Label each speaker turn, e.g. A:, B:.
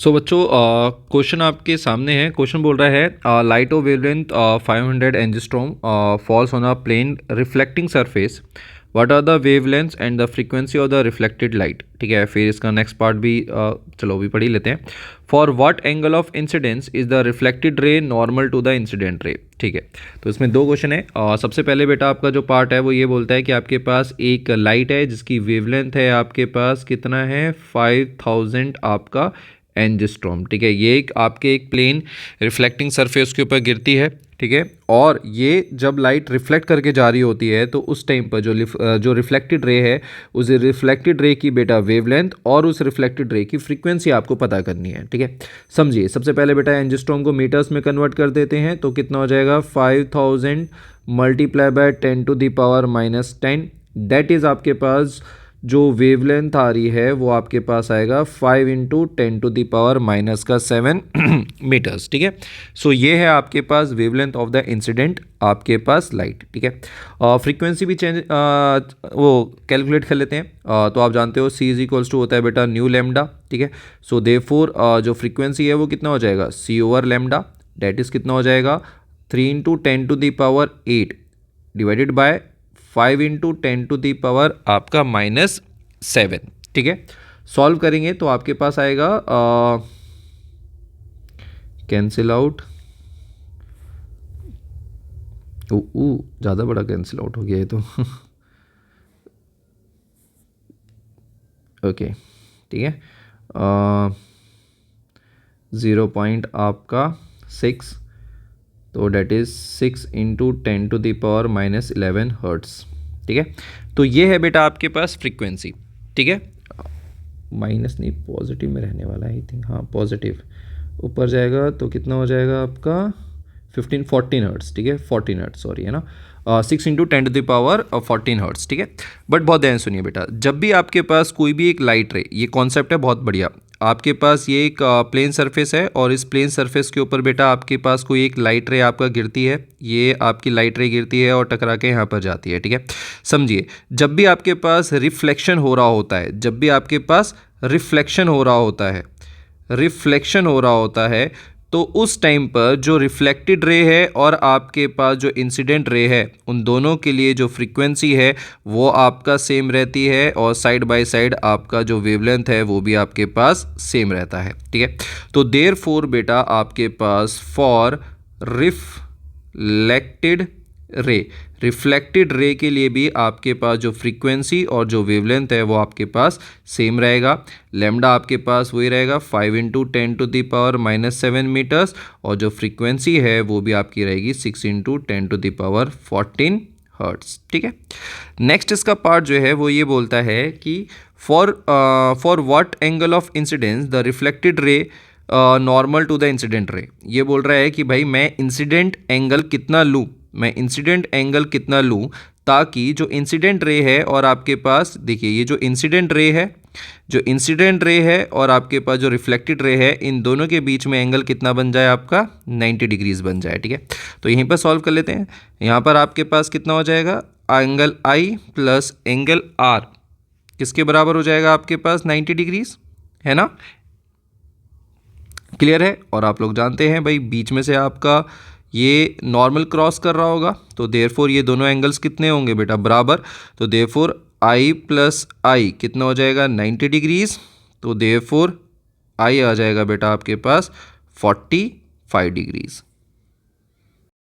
A: सो बच्चों क्वेश्चन आपके सामने है। क्वेश्चन बोल रहा है light of wavelength 500 angstrom falls on a plane reflecting surface, what are the wavelengths and the frequency of the reflected light. ठीक है, फिर इसका नेक्स्ट पार्ट भी चलो भी पढ़ ही लेते हैं। For what angle of incidence is the reflected ray normal to the incident ray. ठीक है, तो इसमें दो क्वेश्चन है। सबसे पहले बेटा आपका जो पार्ट है वो ये बोलता है कि आपके पास एक लाइट है जिसकी वेवलेंथ है आपके पास कितना है 5000 आपका एंजिस्ट्रॉम। ठीक है, ये आपके एक प्लेन रिफ्लेक्टिंग सरफेस के ऊपर गिरती है। ठीक है, और ये जब लाइट रिफ्लेक्ट करके जा रही होती है तो उस टाइम पर जो रिफ्लेक्टेड रे है उस रिफ्लेक्टेड रे की बेटा वेवलेंथ और उस रिफ्लेक्टेड रे की फ्रीक्वेंसी आपको पता करनी है। ठीक है, समझिए। सबसे पहले बेटा एंजिस्ट्रॉम को मीटर्स में कन्वर्ट कर देते हैं, तो कितना हो जाएगा 5000 मल्टीप्लाई बाय 10⁻⁻10। दैट इज़ आपके पास जो वेवलेंथ आ रही है वो आपके पास आएगा 5 × 10⁻⁻7 मीटर्स। ठीक है, सो ये है आपके पास वेवलेंथ ऑफ द इंसिडेंट आपके पास लाइट। ठीक है, फ्रीक्वेंसी भी चेंज वो कैलकुलेट कर लेते हैं। तो आप जानते हो C = होता है बेटा न्यू लैम्डा। ठीक है, सो देयरफॉर जो फ्रीक्वेंसी है वो कितना हो जाएगा C/λ, डेट इज़ कितना हो जाएगा 3 × 10⁸ डिवाइडेड बाय 5 × 10⁻⁻ आपका -7। ठीक है, सॉल्व करेंगे तो आपके पास आएगा कैंसिल आउट। ज़्यादा बड़ा कैंसिल आउट हो गया है तो ओके। ठीक है, 0 पॉइंट आपका 6, तो डेट इज़ 6 × 10⁻⁻11 हर्ट्स। ठीक है, तो ये है बेटा आपके पास फ्रीक्वेंसी। ठीक है, माइनस नहीं पॉजिटिव में रहने वाला है आई थिंक, हाँ पॉजिटिव ऊपर जाएगा तो कितना हो जाएगा आपका 14 हर्ट्स। ठीक है, 14 हर्ट्स सॉरी है ना, 6 × 10⁻14 हर्ट्स। ठीक है, बट बहुत ध्यान सुनिए बेटा, जब भी आपके पास कोई भी एक लाइट रे, ये कॉन्सेप्ट है बहुत बढ़िया। आपके पास ये एक प्लेन सरफेस है और इस प्लेन सरफेस के ऊपर बेटा आपके पास कोई एक लाइट रे आपका गिरती है, ये आपकी लाइट रे गिरती है और टकरा के यहाँ पर जाती है। ठीक है, समझिए, जब भी आपके पास रिफ्लेक्शन हो रहा होता है, जब भी आपके पास रिफ्लेक्शन हो रहा होता है, रिफ्लेक्शन हो रहा होता है, तो उस टाइम पर जो रिफ्लेक्टेड रे है और आपके पास जो इंसिडेंट रे है उन दोनों के लिए जो फ्रीक्वेंसी है वो आपका सेम रहती है और साइड बाय साइड आपका जो वेवलेंथ है वो भी आपके पास सेम रहता है। ठीक है, तो देयरफॉर बेटा आपके पास फॉर रिफ्लेक्टेड रे के लिए भी आपके पास जो फ्रीक्वेंसी और जो वेवलेंथ है वो आपके पास सेम रहेगा। लैम्डा आपके पास वही रहेगा 5 × 10⁻⁻7 मीटर्स और जो फ्रीक्वेंसी है वो भी आपकी रहेगी 6 × 10⁻14 हर्ट्स। ठीक है, नेक्स्ट इसका पार्ट जो है वो ये बोलता है कि for what angle of incidence the reflected ray normal to the incident ray. ये बोल रहा है कि भाई मैं इंसिडेंट एंगल कितना लूँ, मैं इंसिडेंट एंगल कितना लूँ ताकि जो इंसिडेंट रे है और आपके पास देखिए ये जो इंसिडेंट रे है और आपके पास जो रिफ्लेक्टेड रे है, इन दोनों के बीच में एंगल कितना बन जाए आपका 90 डिग्रीज बन जाए। ठीक है, तो यहीं पर सॉल्व कर लेते हैं। यहाँ पर आपके पास कितना हो जाएगा angle I plus angle R किसके बराबर हो जाएगा आपके पास 90 डिग्रीज, है ना, क्लियर है। और आप लोग जानते हैं भाई बीच में से आपका ये नॉर्मल क्रॉस कर रहा होगा, तो देयरफॉर ये दोनों एंगल्स कितने होंगे बेटा बराबर, तो देयरफॉर I प्लस I कितना हो जाएगा 90 डिग्रीज, तो देयरफॉर I आ जाएगा बेटा आपके पास 45 डिग्रीज।